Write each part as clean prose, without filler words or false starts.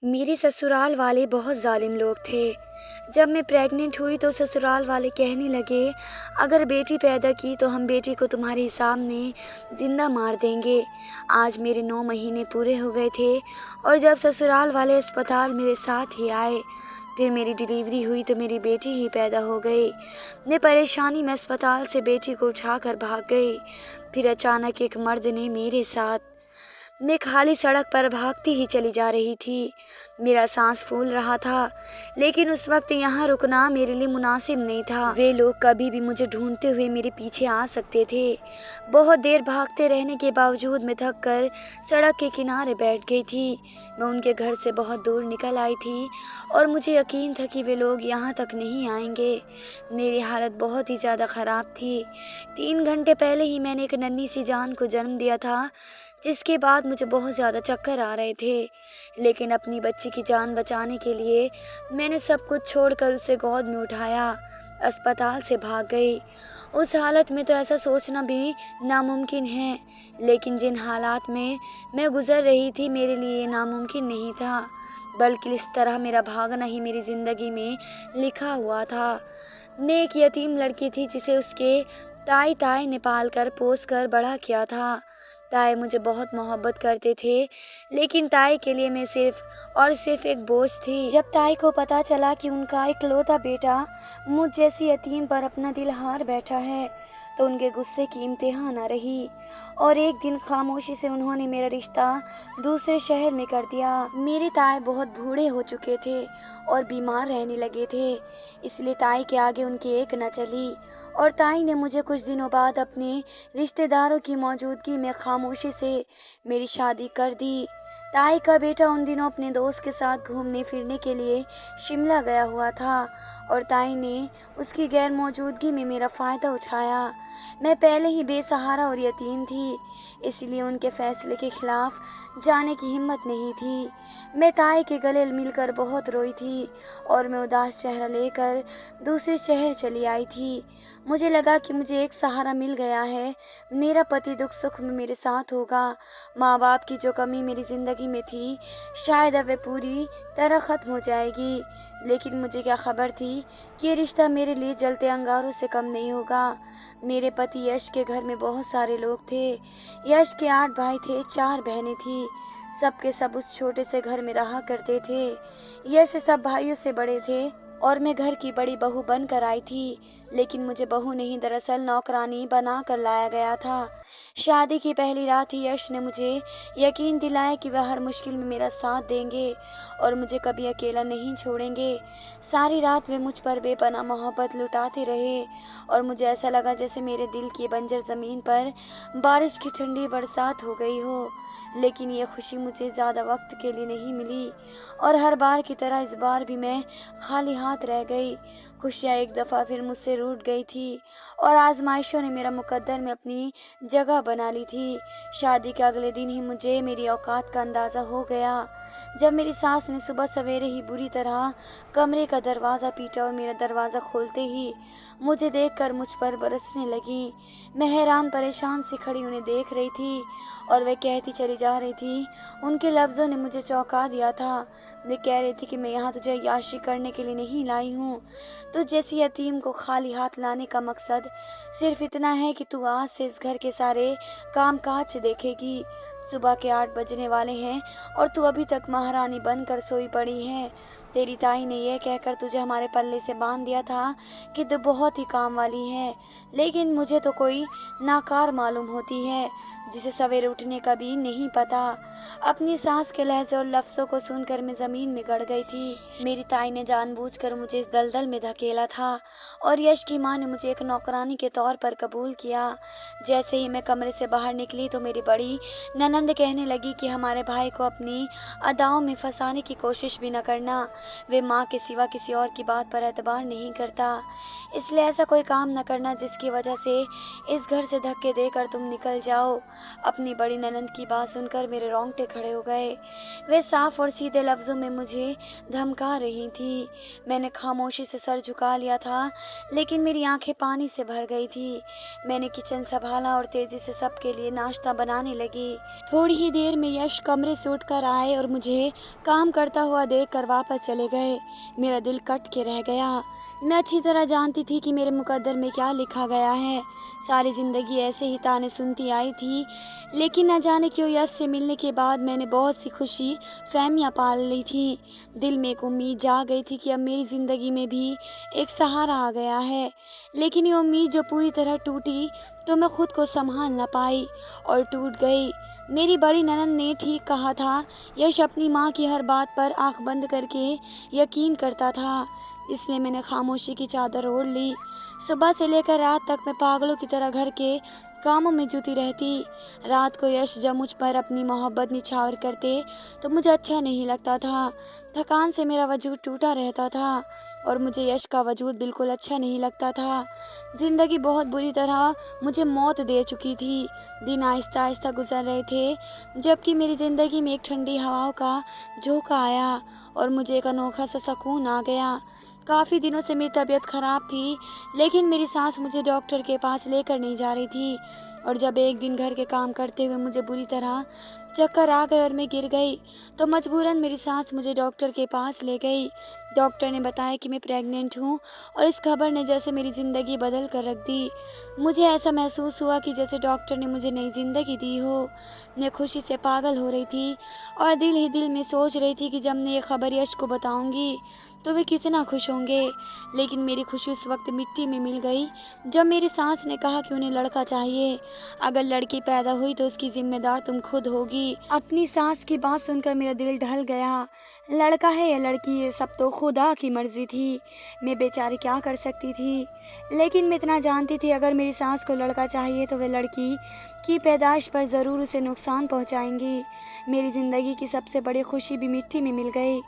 मेरे ससुराल वाले बहुत ज़ालिम लोग थे। जब मैं प्रेग्नेंट हुई तो ससुराल वाले कहने लगे, अगर बेटी पैदा की तो हम बेटी को तुम्हारे सामने ज़िंदा मार देंगे। आज मेरे 9 महीने पूरे हो गए थे और जब ससुराल वाले अस्पताल मेरे साथ ही आए, फिर मेरी डिलीवरी हुई तो मेरी बेटी ही पैदा हो गई। मैं परेशानी में अस्पताल से बेटी को उठाकर भाग गई। फिर अचानक एक मर्द ने मेरे साथ मैं खाली सड़क पर भागती ही चली जा रही थी। मेरा सांस फूल रहा था, लेकिन उस वक्त यहाँ रुकना मेरे लिए मुनासिब नहीं था। वे लोग कभी भी मुझे ढूंढते हुए मेरे पीछे आ सकते थे। बहुत देर भागते रहने के बावजूद मैं थक कर सड़क के किनारे बैठ गई थी। मैं उनके घर से बहुत दूर निकल आई थी और मुझे यकीन था कि वे लोग यहाँ तक नहीं आएंगे। मेरी हालत बहुत ही ज़्यादा ख़राब थी। 3 घंटे पहले ही मैंने एक नन्ही सी जान को जन्म दिया था, जिसके बाद मुझे बहुत ज़्यादा चक्कर आ रहे थे। लेकिन अपनी बच्ची की जान बचाने के लिए मैंने सब कुछ छोड़कर उसे गोद में उठाया, अस्पताल से भाग गई। उस हालत में तो ऐसा सोचना भी नामुमकिन है, लेकिन जिन हालात में मैं गुज़र रही थी मेरे लिए ये नामुमकिन नहीं था, बल्कि इस तरह मेरा भागना ही मेरी ज़िंदगी में लिखा हुआ था। मैं एक यतीम लड़की थी जिसे उसके ताई ताई ने पाल कर पोस कर बड़ा किया था। ताई मुझे बहुत मोहब्बत करते थे, लेकिन ताई के लिए मैं सिर्फ और सिर्फ एक बोझ थी। जब ताई को पता चला कि उनका इकलौता बेटा मुझ जैसी यतीम पर अपना दिल हार बैठा है, तो उनके गुस्से की इंतहा न रही और एक दिन खामोशी से उन्होंने मेरा रिश्ता दूसरे शहर में कर दिया। मेरे ताई बहुत बूढ़े हो चुके थे और बीमार रहने लगे थे, इसलिए ताई के आगे उनकी एक न चली और ताई ने मुझे कुछ दिनों बाद अपने रिश्तेदारों की मौजूदगी में खामोशी से मेरी शादी कर दी। ताई का बेटा उन दिनों अपने दोस्त के साथ घूमने फिरने के लिए शिमला गया हुआ था और ताई ने उसकी गैर मौजूदगी में मेरा फ़ायदा उठाया। मैं पहले ही बेसहारा और यतीम थी, इसलिए उनके फैसले के खिलाफ जाने की हिम्मत नहीं थी। मैं ताई के गले मिलकर बहुत रोई थी और मैं उदास चेहरा लेकर दूसरे शहर चली आई थी। मुझे लगा कि मुझे एक सहारा मिल गया है, मेरा पति दुख सुख में मेरे साथ होगा। माँ बाप की जो कमी मेरी ज़िंदगी में थी, शायद अब वह पूरी तरह ख़त्म हो जाएगी। लेकिन मुझे क्या खबर थी कि ये रिश्ता मेरे लिए जलते अंगारों से कम नहीं होगा। मेरे पति यश के घर में बहुत सारे लोग थे। यश के 8 भाई थे, 4 बहनें थी। सब के सब उस छोटे से घर में रहा करते थे। यश सब भाइयों से बड़े थे और मैं घर की बड़ी बहू बनकर आई थी, लेकिन मुझे बहू नहीं दरअसल नौकरानी बना कर लाया गया था। शादी की पहली रात ही यश ने मुझे यकीन दिलाया कि वह हर मुश्किल में मेरा साथ देंगे और मुझे कभी अकेला नहीं छोड़ेंगे। सारी रात वे मुझ पर बेपनाह मोहब्बत लुटाते रहे और मुझे ऐसा लगा जैसे मेरे दिल की बंजर ज़मीन पर बारिश की ठंडी बरसात हो गई हो। लेकिन ये खुशी मुझे ज़्यादा वक्त के लिए नहीं मिली और हर बार की तरह इस बार भी मैं खाली हाथ रह गई। खुशियाँ एक दफ़ा फिर मुझसे रूठ गई थी और आजमाइशों ने मेरा मुकद्दर में अपनी जगह बना ली थी। शादी के अगले दिन ही मुझे मेरी औकात का अंदाज़ा हो गया, जब मेरी सास ने सुबह सवेरे ही बुरी तरह कमरे का दरवाज़ा पीटा और मेरा दरवाज़ा खोलते ही मुझे देखकर मुझ पर बरसने लगी। मैं हैरान परेशान सी खड़ी उन्हें देख रही थी और वह कहती चली जा रही थी। उनके लफ्ज़ों ने मुझे चौंका दिया था। वे कह रही थी कि मैं यहाँ तुझे याशी करने के लिए नहीं लाई हूँ। तुझ जैसी यतीम को खाली हाथ लाने का मकसद सिर्फ इतना है कि तू आज से इस घर के सारे काम काज देखेगी। सुबह के 8 बजने वाले हैं और तू अभी तक महारानी बनकर सोई पड़ी है। तेरी ताई ने यह कहकर तुझे हमारे पल्ले से बांध दिया था कि तू बहुत ही काम वाली है, लेकिन मुझे तो कोई नाकार मालूम होती है जिसे सवेरे उठने का भी नहीं पता। अपनी सास के लहजे और लफ्ज़ों को सुनकर मैं ज़मीन में गड़ गई थी। मेरी ताई ने जानबूझकर मुझे इस दलदल में धकेला था और यश की माँ ने मुझे एक नौकरानी के तौर पर कबूल किया। जैसे ही मैं कमरे से बाहर निकली तो मेरी बड़ी ननंद कहने लगी कि हमारे भाई को अपनी अदाओं में फंसाने की कोशिश भी न करना। वे माँ के सिवा किसी और की बात पर एतबार नहीं करता, इसलिए ऐसा कोई काम न करना जिसकी वजह से इस घर से धक्के देकर तुम निकल जाओ। अपनी बड़ी ननंद की बात सुनकर मेरे रोंगटे खड़े हो गए। वे साफ और सीधे लफ्ज़ों में मुझे धमका रही थी। मैंने खामोशी से सर झुका लिया था, लेकिन मेरी आंखें पानी से भर गई थी। मैंने किचन संभाला और तेजी से सबके लिए नाश्ता बनाने लगी। थोड़ी ही देर में यश कमरे से उठकर आए और मुझे काम करता हुआ देखकर वापस चले गए। मेरा दिल कट के रह गया। मैं अच्छी तरह जानती थी कि मेरे मुकद्दर में क्या लिखा गया है। सारी ज़िंदगी ऐसे ही ताने सुनती आई थी, लेकिन न जाने क्यों यश से मिलने के बाद मैंने बहुत सी खुशी फहमियाँ पाल ली थी। दिल में एक उम्मीद जाग गई थी कि अब मेरी ज़िंदगी में भी एक सहारा आ गया है। लेकिन ये उम्मीद जो पूरी तरह टूटी तो मैं खुद को संभाल न पाई और टूट गई। मेरी बड़ी ननद ने ठीक कहा था, यश अपनी माँ की हर बात पर आंख बंद करके यकीन करता था। इसलिए मैंने खामोशी की चादर ओढ़ ली। सुबह से लेकर रात तक मैं पागलों की तरह घर के कामों में जुटी रहती। रात को यश जब मुझ पर अपनी मोहब्बत निछावर करते तो मुझे अच्छा नहीं लगता था। थकान से मेरा वजूद टूटा रहता था और मुझे यश का वजूद बिल्कुल अच्छा नहीं लगता था। ज़िंदगी बहुत बुरी तरह मुझे मौत दे चुकी थी। दिन आहिस्ता आहिस्ता गुजर रहे थे, जबकि मेरी ज़िंदगी में एक ठंडी हवाओं का झोंका आया और मुझे एक अनोखा सा सुकून आ गया। काफ़ी दिनों से मेरी तबीयत ख़राब थी, लेकिन मेरी सास मुझे डॉक्टर के पास लेकर नहीं जा रही थी। और जब एक दिन घर के काम करते हुए मुझे बुरी तरह चक्कर आ गए और मैं गिर गई, तो मजबूरन मेरी सास मुझे डॉक्टर के पास ले गई। डॉक्टर ने बताया कि मैं प्रेग्नेंट हूँ और इस खबर ने जैसे मेरी ज़िंदगी बदल कर रख दी। मुझे ऐसा महसूस हुआ कि जैसे डॉक्टर ने मुझे नई ज़िंदगी दी हो। मैं खुशी से पागल हो रही थी और दिल ही दिल में सोच रही थी कि जब मैं ये खबर यश को बताऊंगी तो वे कितना खुश होंगे। लेकिन मेरी खुशी उस वक्त मिट्टी में मिल गई जब मेरी सास ने कहा कि उन्हें लड़का चाहिए। अगर लड़की पैदा हुई तो उसकी जिम्मेदार तुम खुद होगी। अपनी सास की बात सुनकर मेरा दिल ढल गया। लड़का है या लड़की, ये सब तो खुदा की मर्जी थी। मैं बेचारी क्या कर सकती थी। लेकिन मैं इतना जानती थी, अगर मेरी सास को लड़का चाहिए तो वे लड़की की पैदाइश पर ज़रूर उसे नुकसान पहुंचाएंगी। मेरी ज़िंदगी की सबसे बड़ी खुशी भी मिट्टी में मिल गई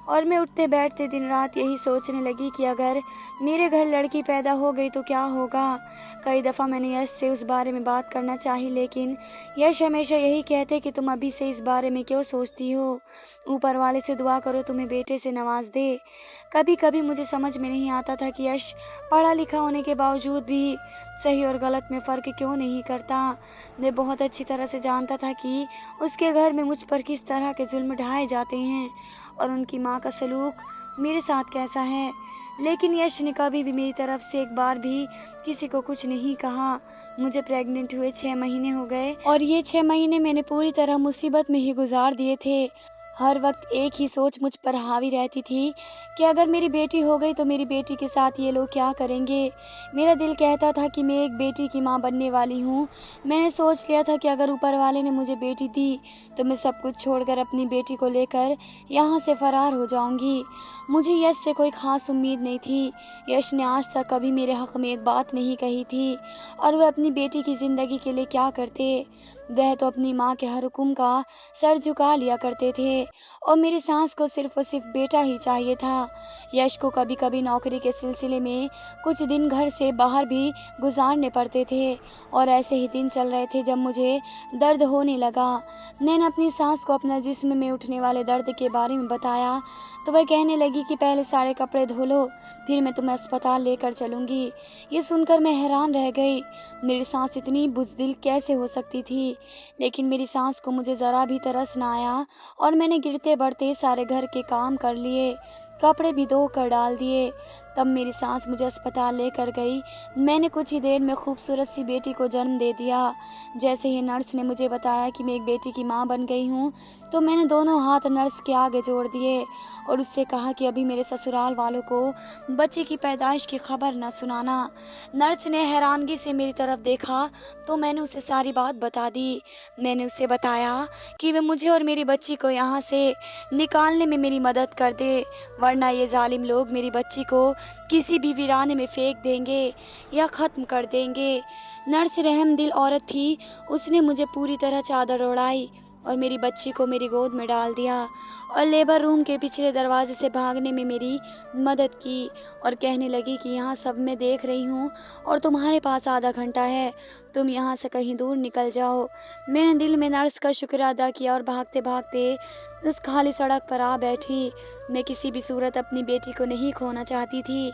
और मैं उठते बैठते दिन रात यही सोचने लगी कि अगर मेरे घर लड़की पैदा हो गई तो क्या होगा। कई दफ़ा मैंने यश से उस बारे में बात करना चाही, लेकिन यश हमेशा यही कहते कि तुम अभी से इस बारे में क्यों सोचती हो। ऊपर वाले से दुआ करो तुम्हें बेटे से नवाज दे। कभी कभी मुझे समझ में नहीं आता था कि यश पढ़ा लिखा होने के बावजूद भी सही और गलत में फ़र्क क्यों नहीं करता। मैं बहुत अच्छी तरह से जानता था कि उसके घर में मुझ पर किस तरह के जुल्म ढाए जाते हैं और उनकी माँ का सलूक मेरे साथ कैसा है। लेकिन यश ने कभी भी मेरी तरफ से एक बार भी किसी को कुछ नहीं कहा। मुझे प्रेग्नेंट हुए 6 महीने हो गए और ये 6 महीने मैंने पूरी तरह मुसीबत में ही गुजार दिए थे। हर वक्त एक ही सोच मुझ पर हावी रहती थी कि अगर मेरी बेटी हो गई तो मेरी बेटी के साथ ये लोग क्या करेंगे। मेरा दिल कहता था कि मैं एक बेटी की माँ बनने वाली हूँ। मैंने सोच लिया था कि अगर ऊपर वाले ने मुझे बेटी दी तो मैं सब कुछ छोड़कर अपनी बेटी को लेकर यहाँ से फरार हो जाऊँगी। मुझे यश से कोई ख़ास उम्मीद नहीं थी। यश ने आज तक कभी मेरे हक़ में एक बात नहीं कही थी और वह अपनी बेटी की ज़िंदगी के लिए क्या करते। वह तो अपनी माँ के हर हुक्म का सर झुका लिया करते थे और मेरी सास को सिर्फ और सिर्फ बेटा ही चाहिए था। यश को कभी कभी नौकरी के सिलसिले में कुछ दिन घर से बाहर भी गुजारने पड़ते थे और ऐसे ही दिन चल रहे थे जब मुझे दर्द होने लगा। मैंने अपनी सास को अपना जिस्म में उठने वाले दर्द के बारे में बताया तो वह कहने लगी कि पहले सारे कपड़े धो लो, फिर मैं तुम्हें अस्पताल लेकर चलूँगी। ये सुनकर मैं हैरान रह गई। मेरी सास इतनी बुज़दिल कैसे हो सकती थी। लेकिन मेरी सास को मुझे ज़रा भी तरस ना आया और मैंने गिरते बढ़ते सारे घर के काम कर लिए, कपड़े भी धो कर डाल दिए। तब मेरी सास मुझे अस्पताल लेकर गई। मैंने कुछ ही देर में खूबसूरत सी बेटी को जन्म दे दिया। जैसे ही नर्स ने मुझे बताया कि मैं एक बेटी की माँ बन गई हूँ तो मैंने दोनों हाथ नर्स के आगे जोड़ दिए और उससे कहा कि अभी मेरे ससुराल वालों को बच्चे की पैदाइश की खबर न सुनाना। नर्स ने हैरानगी से मेरी तरफ देखा तो मैंने उसे सारी बात बता दी। मैंने उसे बताया कि वे मुझे और मेरी बच्ची को यहाँ से निकालने में मेरी मदद कर दे, वरना ये जालिम लोग मेरी बच्ची को किसी भी वीराने में फेंक देंगे या ख़त्म कर देंगे। नर्स रहमदिल औरत थी। उसने मुझे पूरी तरह चादर ओढ़ाई और मेरी बच्ची को मेरी गोद में डाल दिया और लेबर रूम के पिछले दरवाजे से भागने में मेरी मदद की और कहने लगी कि यहाँ सब मैं देख रही हूँ और तुम्हारे पास आधा घंटा है, तुम यहाँ से कहीं दूर निकल जाओ। मैंने दिल में नर्स का शुक्र अदा किया और भागते भागते उस खाली सड़क पर आ बैठी। मैं किसी भी सूरत अपनी बेटी को नहीं खोना चाहती थी,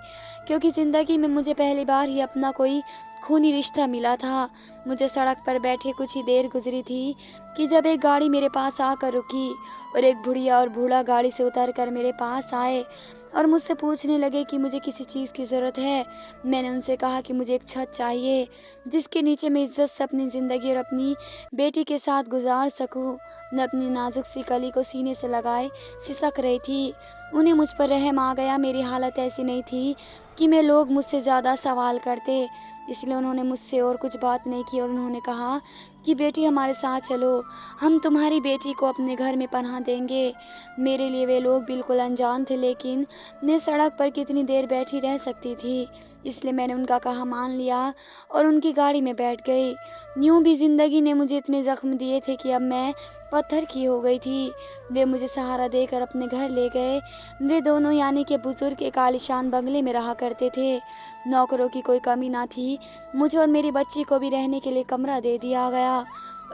क्योंकि ज़िंदगी में मुझे पहली बार ही अपना कोई खूनी रिश्ता मिला था। मुझे सड़क पर बैठे कुछ ही देर गुजरी थी कि जब एक गाड़ी मेरे पास आकर रुकी और एक बुढ़िया और बूढ़ा गाड़ी से उतरकर मेरे पास आए और मुझसे पूछने लगे कि मुझे किसी चीज़ की ज़रूरत है। मैंने उनसे कहा कि मुझे एक छत चाहिए जिसके नीचे मैं इज्जत से अपनी ज़िंदगी और अपनी बेटी के साथ गुजार सकूं। मैं अपनी नाजुक सी कली को सीने से लगाए सिसक रही थी। उन्हें मुझ पर रहम आ गया। मेरी हालत ऐसी नहीं थी कि मैं लोग मुझसे ज़्यादा सवाल करते, इसलिए उन्होंने मुझसे और कुछ बात नहीं की और उन्होंने कहा कि बेटी हमारे साथ चलो, हम तुम्हारी बेटी को अपने घर में पनाह देंगे। मेरे लिए वे लोग बिल्कुल अनजान थे, लेकिन मैं सड़क पर कितनी देर बैठी रह सकती थी, इसलिए मैंने उनका कहा मान लिया और उनकी गाड़ी में बैठ गई। यूँ भी ज़िंदगी ने मुझे इतने ज़ख्म दिए थे कि अब मैं पत्थर की हो गई थी। वे मुझे सहारा देकर अपने घर ले गए। वे दोनों यानी कि बुजुर्ग एक आलीशान बंगले में रहा करते थे। नौकरों की कोई कमी ना थी। मुझे और मेरी बच्ची को भी रहने के लिए कमरा दे दिया गया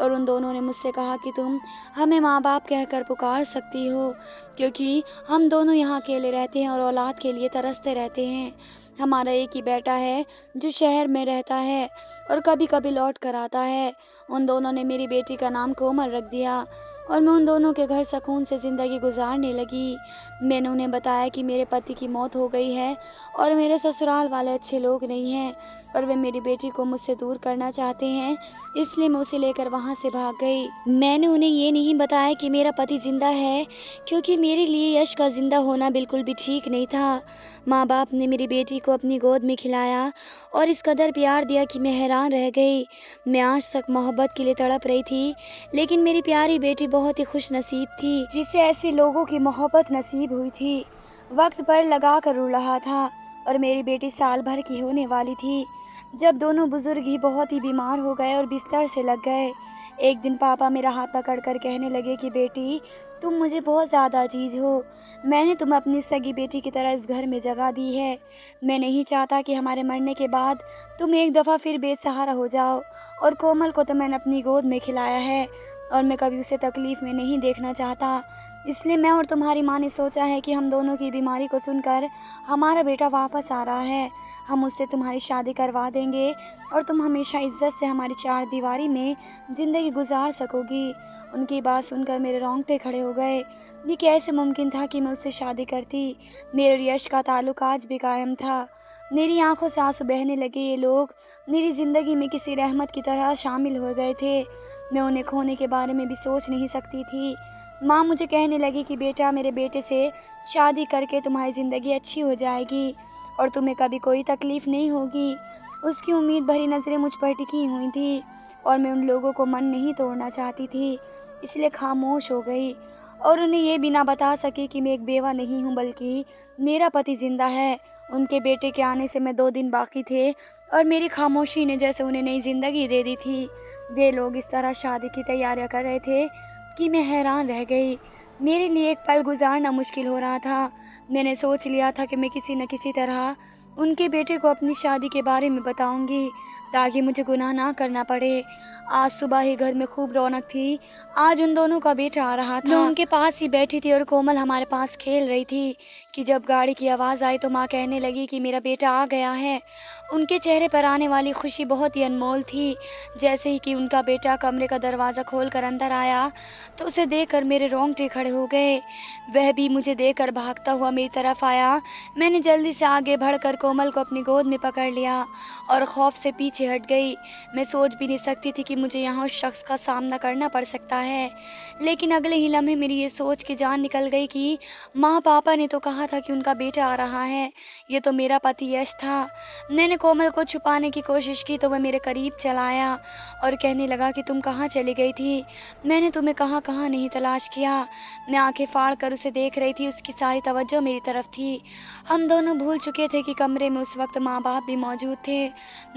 और उन दोनों ने मुझसे कहा कि तुम हमें माँ बाप कहकर पुकार सकती हो, क्योंकि हम दोनों यहाँ अकेले रहते हैं और औलाद के लिए तरसते रहते हैं। हमारा एक ही बेटा है जो शहर में रहता है और कभी कभी लौट कर आता है। उन दोनों ने मेरी बेटी का नाम कोमल रख दिया और मैं उन दोनों के घर सुकून से ज़िंदगी गुजारने लगी। मैंने उन्हें बताया कि मेरे पति की मौत हो गई है और मेरे ससुराल वाले अच्छे लोग नहीं हैं और वे मेरी बेटी को मुझसे दूर करना चाहते हैं, इसलिए मैं उसे लेकर वहाँ से भाग गई। मैंने उन्हें ये नहीं बताया कि मेरा पति जिंदा है, क्योंकि मेरे लिए यश का जिंदा होना बिल्कुल भी ठीक नहीं था। माँ बाप ने मेरी बेटी को अपनी गोद में खिलाया और इस कदर प्यार दिया कि मैं हैरान रह गई। मैं आज तक मोहब्बत के लिए तड़प रही थी, लेकिन मेरी प्यारी बेटी बहुत ही खुश नसीब थी जिसे ऐसे लोगों की मोहब्बत नसीब हुई थी। वक्त पर लगा कर रो रहा था और मेरी बेटी साल भर की होने वाली थी जब दोनों बुजुर्ग ही बहुत ही बीमार हो गए और बिस्तर से लग गए। एक दिन पापा मेरा हाथ पकड़कर कहने लगे कि बेटी तुम मुझे बहुत ज़्यादा अजीज हो। मैंने तुम्हें अपनी सगी बेटी की तरह इस घर में जगह दी है। मैं नहीं चाहता कि हमारे मरने के बाद तुम एक दफ़ा फिर बेसहारा हो जाओ। और कोमल को तो मैंने अपनी गोद में खिलाया है और मैं कभी उसे तकलीफ़ में नहीं देखना चाहता। इसलिए मैं और तुम्हारी माँ ने सोचा है कि हम दोनों की बीमारी को सुनकर हमारा बेटा वापस आ रहा है। हम उससे तुम्हारी शादी करवा देंगे और तुम हमेशा इज्जत से हमारी चार दीवारी में ज़िंदगी गुजार सकोगी। उनकी बात सुनकर मेरे रोंगटे खड़े हो गए। ये कैसे मुमकिन था कि मैं उससे शादी करती। मेरे और यश का ताल्लुक आज भी कायम था। मेरी आंखों से आंसू बहने लगे। ये लोग मेरी ज़िंदगी में किसी रहमत की तरह शामिल हो गए थे। मैं उन्हें खोने के बारे में भी सोच नहीं सकती थी। माँ मुझे कहने लगी कि बेटा मेरे बेटे से शादी करके तुम्हारी ज़िंदगी अच्छी हो जाएगी और तुम्हें कभी कोई तकलीफ़ नहीं होगी। उसकी उम्मीद भरी नज़रें मुझ पर टिकी हुई थी और मैं उन लोगों को मन नहीं तोड़ना चाहती थी, इसलिए खामोश हो गई और उन्हें ये भी ना बता सकी कि मैं एक बेवा नहीं हूँ, बल्कि मेरा पति ज़िंदा है। उनके बेटे के आने से मैं 2 दिन बाकी थे और मेरी खामोशी ने जैसे उन्हें नई ज़िंदगी दे दी थी। वे लोग इस तरह शादी की तैयारियां कर रहे थे कि मैं हैरान रह गई। मेरे लिए एक पल गुजारना मुश्किल हो रहा था। मैंने सोच लिया था कि मैं किसी न किसी तरह उनके बेटे को अपनी शादी के बारे में बताऊंगी ताकि मुझे गुनाह ना करना पड़े। आज सुबह ही घर में खूब रौनक थी। आज उन दोनों का बेटा आ रहा था। मैं उनके पास ही बैठी थी और कोमल हमारे पास खेल रही थी कि जब गाड़ी की आवाज़ आई तो माँ कहने लगी कि मेरा बेटा आ गया है। उनके चेहरे पर आने वाली खुशी बहुत ही अनमोल थी। जैसे ही कि उनका बेटा कमरे का दरवाज़ा खोलकर अंदर आया तो उसे देखकर मेरे रोंगटे खड़े हो गए। वह भी मुझे देखकर भागता हुआ मेरी तरफ आया। मैंने जल्दी से आगे बढ़कर कोमल को अपनी गोद में पकड़ लिया और खौफ से पीछे हट गई। मैं सोच भी नहीं सकती थी कि मुझे यहाँ उस शख्स का सामना करना पड़ सकता है, लेकिन अगले ही लम्हे मेरी ये सोच के जान निकल गई कि माँ पापा ने तो कहा था कि उनका बेटा आ रहा है, ये तो मेरा पति यश था। मैंने कोमल को छुपाने की कोशिश की तो वह मेरे करीब चला आया और कहने लगा कि तुम कहाँ चली गई थी, मैंने तुम्हें कहाँ कहाँ नहीं तलाश किया। मैं आंखें फाड़ कर उसे देख रही थी। उसकी सारी तवज्जो मेरी तरफ थी। हम दोनों भूल चुके थे कि कमरे में उस वक्त माँ बाप भी मौजूद थे।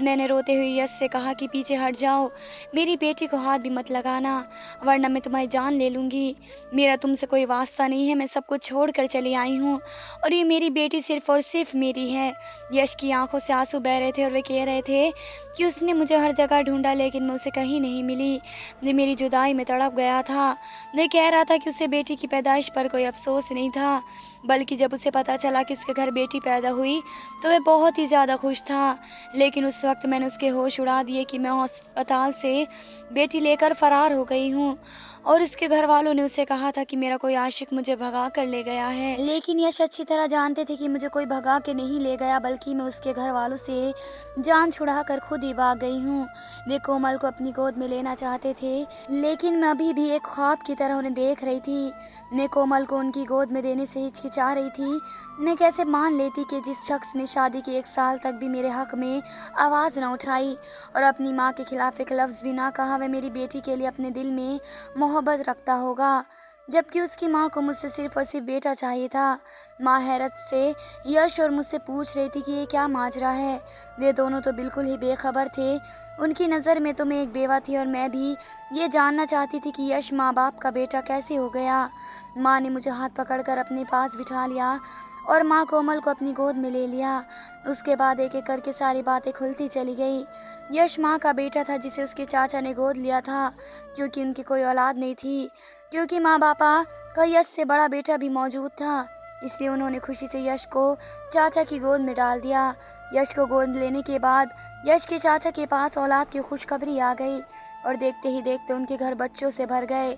मैंने रोते हुए यश से कहा कि पीछे हट जाओ, मेरी बेटी को हाथ भी मत लगाना, वरना मैं तुम्हारी जान ले लूँगी। मेरा तुमसे कोई वास्ता नहीं है, मैं सब कुछ छोड़ कर चली आई हूँ और ये मेरी बेटी सिर्फ़ और सिर्फ़ मेरी है। यश की आँखों से आँसू बह रहे थे और वे कह रहे थे कि उसने मुझे हर जगह ढूँढा लेकिन मैं उसे कहीं नहीं मिली। वो मेरी जुदाई में तड़प गया था। वो कह रहा था कि उसे बेटी की पैदाइश पर कोई अफ़सोस नहीं था, बल्कि जब उसे पता चला कि उसके घर बेटी पैदा हुई, तो वह बहुत ही ज़्यादा खुश था। लेकिन उस वक़्त मैंने उसके होश उड़ा दिए कि मैं अस्पताल से बेटी लेकर फ़रार हो गई हूँ और उसके घरवालों ने उसे कहा था कि मेरा कोई आशिक मुझे भगा कर ले गया है। लेकिन यश अच्छी तरह जानते थे कि मुझे कोई भगा के नहीं ले गया, बल्कि मैं उसके घरवालों से जान छुड़ा कर खुद ही भाग गई हूँ। वे कोमल को अपनी गोद में लेना चाहते थे, लेकिन मैं अभी भी एक ख्वाब की तरह उन्हें देख रही थी। मैं कोमल को उनकी गोद में देने से हिचकिचा रही थी। मैं कैसे मान लेती कि जिस शख्स ने शादी के 1 साल तक भी मेरे हक में आवाज़ न उठाई और अपनी माँ के खिलाफ एक लफ्ज़ भी ना कहा, वह मेरी बेटी के लिए अपने दिल में मोहब्बत रखता होगा, जबकि उसकी माँ को मुझसे सिर्फ़ और सिर्फ बेटा चाहिए था। माँ हैरत से यश और मुझसे पूछ रही थी कि ये क्या माजरा है। वे दोनों तो बिल्कुल ही बेखबर थे। उनकी नज़र में तो मैं एक बेवा थी और मैं भी ये जानना चाहती थी कि यश माँ बाप का बेटा कैसे हो गया। माँ ने मुझे हाथ पकड़कर अपने पास बिठा लिया और माँ कोमल को अपनी गोद में ले लिया। उसके बाद एक एक करके सारी बातें खुलती चली गई। यश माँ का बेटा था जिसे उसके चाचा ने गोद लिया था, क्योंकि उनकी कोई औलाद नहीं थी, क्योंकि माँ बापा का यश से बड़ा बेटा भी मौजूद था, इसलिए उन्होंने खुशी से यश को चाचा की गोद में डाल दिया। यश को गोद लेने के बाद यश के चाचा के पास औलाद की खुशखबरी आ गई और देखते ही देखते उनके घर बच्चों से भर गए।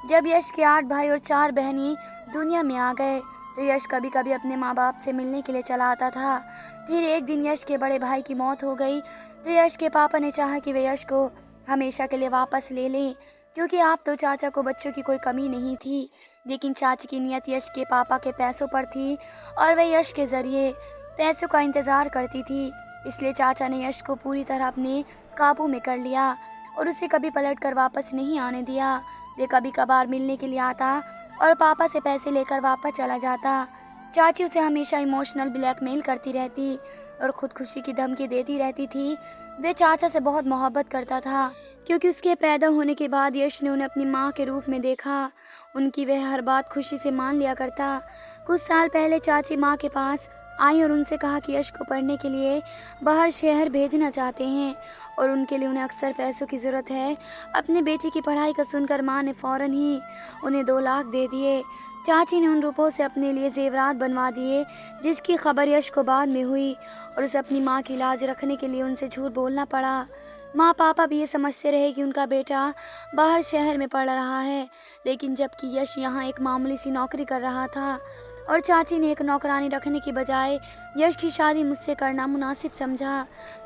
जब यश के 8 भाई और 4 बहनें दुनिया में आ गए, तो यश कभी कभी अपने माँ बाप से मिलने के लिए चला आता था। फिर एक दिन यश के बड़े भाई की मौत हो गई, तो यश के पापा ने चाहा कि वे यश को हमेशा के लिए वापस ले लें, क्योंकि आप तो चाचा को बच्चों की कोई कमी नहीं थी। लेकिन चाची की नियत यश के पापा के पैसों पर थी और वह यश के ज़रिए पैसों का इंतज़ार करती थी, इसलिए चाचा ने यश को पूरी तरह अपने काबू में कर लिया और उसे कभी पलट कर वापस नहीं आने दिया। वे कभी कभार मिलने के लिए आता और पापा से पैसे लेकर वापस चला जाता। चाची उसे हमेशा इमोशनल ब्लैकमेल करती रहती और खुदकुशी की धमकी देती रहती थी। वे चाचा से बहुत मोहब्बत करता था, क्योंकि उसके पैदा होने के बाद यश ने उन्हें अपनी माँ के रूप में देखा। उनकी वह हर बात खुशी से मान लिया करता। कुछ साल पहले चाची माँ के पास आई और उनसे कहा कि यश को पढ़ने के लिए बाहर शहर भेजना चाहते हैं और उनके लिए उन्हें अक्सर पैसों की ज़रूरत है। अपनी बेटी की पढ़ाई का सुनकर माँ ने फ़ौरन ही उन्हें 2 लाख दे दिए। चाची ने उन रुपयों से अपने लिए जेवरात बनवा दिए, जिसकी खबर यश को बाद में हुई और उसे अपनी माँ की लाज रखने के लिए उनसे झूठ बोलना पड़ा। माँ पापा भी ये समझते रहे कि उनका बेटा बाहर शहर में पढ़ रहा है, लेकिन जबकि यश यहाँ एक मामूली सी नौकरी कर रहा था और चाची ने एक नौकरानी रखने की बजाय यश की शादी मुझसे करना मुनासिब समझा,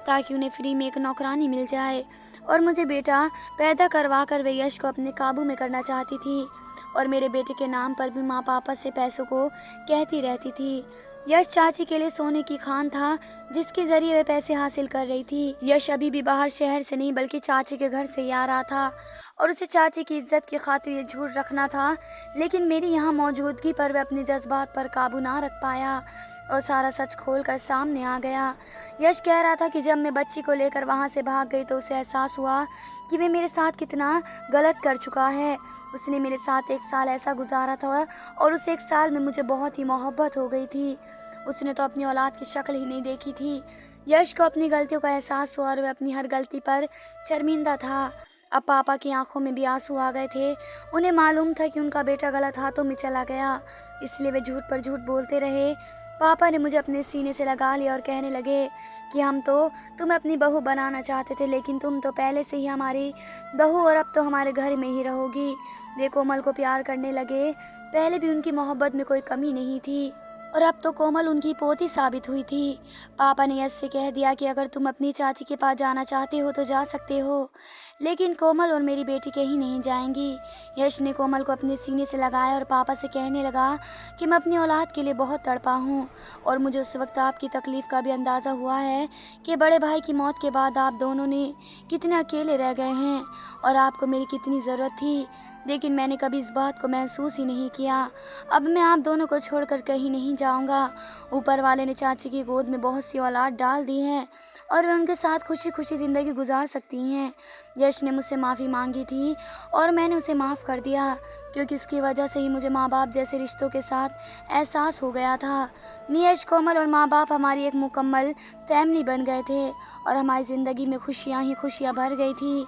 ताकि उन्हें फ्री में एक नौकरानी मिल जाए और मुझे बेटा पैदा करवा कर वे यश को अपने काबू में करना चाहती थी और मेरे बेटे के नाम पर भी माँ पापा से पैसों को कहती रहती थी। यश चाची के लिए सोने की खान था, जिसके जरिए वे पैसे हासिल कर रही थी। यश अभी भी बाहर शहर से नहीं बल्कि चाची के घर से ही आ रहा था और उसे चाची की इज्जत की खातिर ये झूठ रखना था, लेकिन मेरी यहाँ मौजूदगी पर वह अपने जज्बात पर काबू ना रख पाया और सारा सच खोल कर सामने आ गया। यश कह रहा था कि जब मैं बच्ची को लेकर वहाँ से भाग गई तो उसे एहसास हुआ कि वे मेरे साथ कितना गलत कर चुका है। उसने मेरे साथ 1 साल ऐसा गुजारा था और उस 1 साल में मुझे बहुत ही मोहब्बत हो गई थी। उसने तो अपनी औलाद की शक्ल ही नहीं देखी थी। यश को अपनी गलतियों का एहसास हुआ और वह अपनी हर गलती पर शर्मिंदा था। अब पापा की आंखों में भी आंसू आ गए थे। उन्हें मालूम था कि उनका बेटा गलत हाथों में चला गया, इसलिए वे झूठ पर झूठ बोलते रहे। पापा ने मुझे अपने सीने से लगा लिया और कहने लगे कि हम तो तुम्हें अपनी बहू बनाना चाहते थे, लेकिन तुम तो पहले से ही हमारी बहू और अब तो हमारे घर में ही रहोगी। वे कोमल को प्यार करने लगे। पहले भी उनकी मोहब्बत में कोई कमी नहीं थी और अब तो कोमल उनकी पोती साबित हुई थी। पापा ने यश से कह दिया कि अगर तुम अपनी चाची के पास जाना चाहते हो तो जा सकते हो, लेकिन कोमल और मेरी बेटी कहीं नहीं जाएंगी। यश ने कोमल को अपने सीने से लगाया और पापा से कहने लगा कि मैं अपनी औलाद के लिए बहुत तड़पा हूँ और मुझे उस वक्त आपकी तकलीफ़ का भी अंदाज़ा हुआ है कि बड़े भाई की मौत के बाद आप दोनों ने कितने अकेले रह गए हैं और आपको मेरी कितनी ज़रूरत थी, लेकिन मैंने कभी इस बात को महसूस ही नहीं किया। अब मैं आप दोनों को छोड़कर कहीं नहीं जाऊंगा। ऊपर वाले ने चाची की गोद में बहुत सी औलाद डाल दी हैं और वे उनके साथ खुशी खुशी ज़िंदगी गुजार सकती हैं। यश ने मुझसे माफ़ी मांगी थी और मैंने उसे माफ़ कर दिया, क्योंकि उसकी वजह से ही मुझे माँ बाप जैसे रिश्तों के साथ एहसास हो गया था। यश, कोमल और माँ बाप हमारी एक मुकम्मल फैमिली बन गए थे और हमारी ज़िंदगी में खुशियाँ ही खुशियाँ भर गई थी।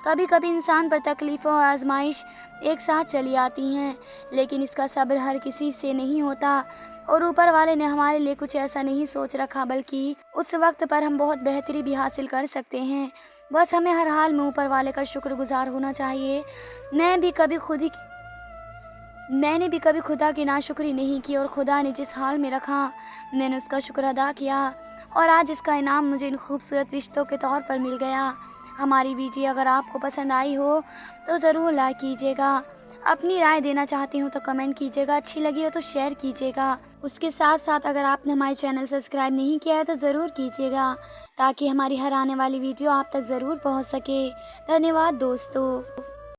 कभी कभी इंसान पर तकलीफ़ों और आजमाइश एक साथ चली आती हैं, लेकिन इसका सब्र हर किसी से नहीं होता और ऊपर वाले ने हमारे लिए कुछ ऐसा नहीं सोच रखा, बल्कि उस वक्त पर हम बहुत बेहतरी भी हासिल कर सकते हैं। बस हमें हर हाल में ऊपर वाले का शुक्रगुजार होना चाहिए। मैंने भी कभी खुदा की नाशुक्री नहीं की और खुदा ने जिस हाल में रखा मैंने उसका शुक्र अदा किया और आज इसका इनाम मुझे इन खूबसूरत रिश्तों के तौर पर मिल गया। हमारी वीडियो अगर आपको पसंद आई हो तो ज़रूर लाइक कीजिएगा। अपनी राय देना चाहते हो तो कमेंट कीजिएगा। अच्छी लगी हो तो शेयर कीजिएगा। उसके साथ साथ अगर आपने हमारे चैनल सब्सक्राइब नहीं किया है तो ज़रूर कीजिएगा, ताकि हमारी हर आने वाली वीडियो आप तक ज़रूर पहुंच सके। धन्यवाद दोस्तों।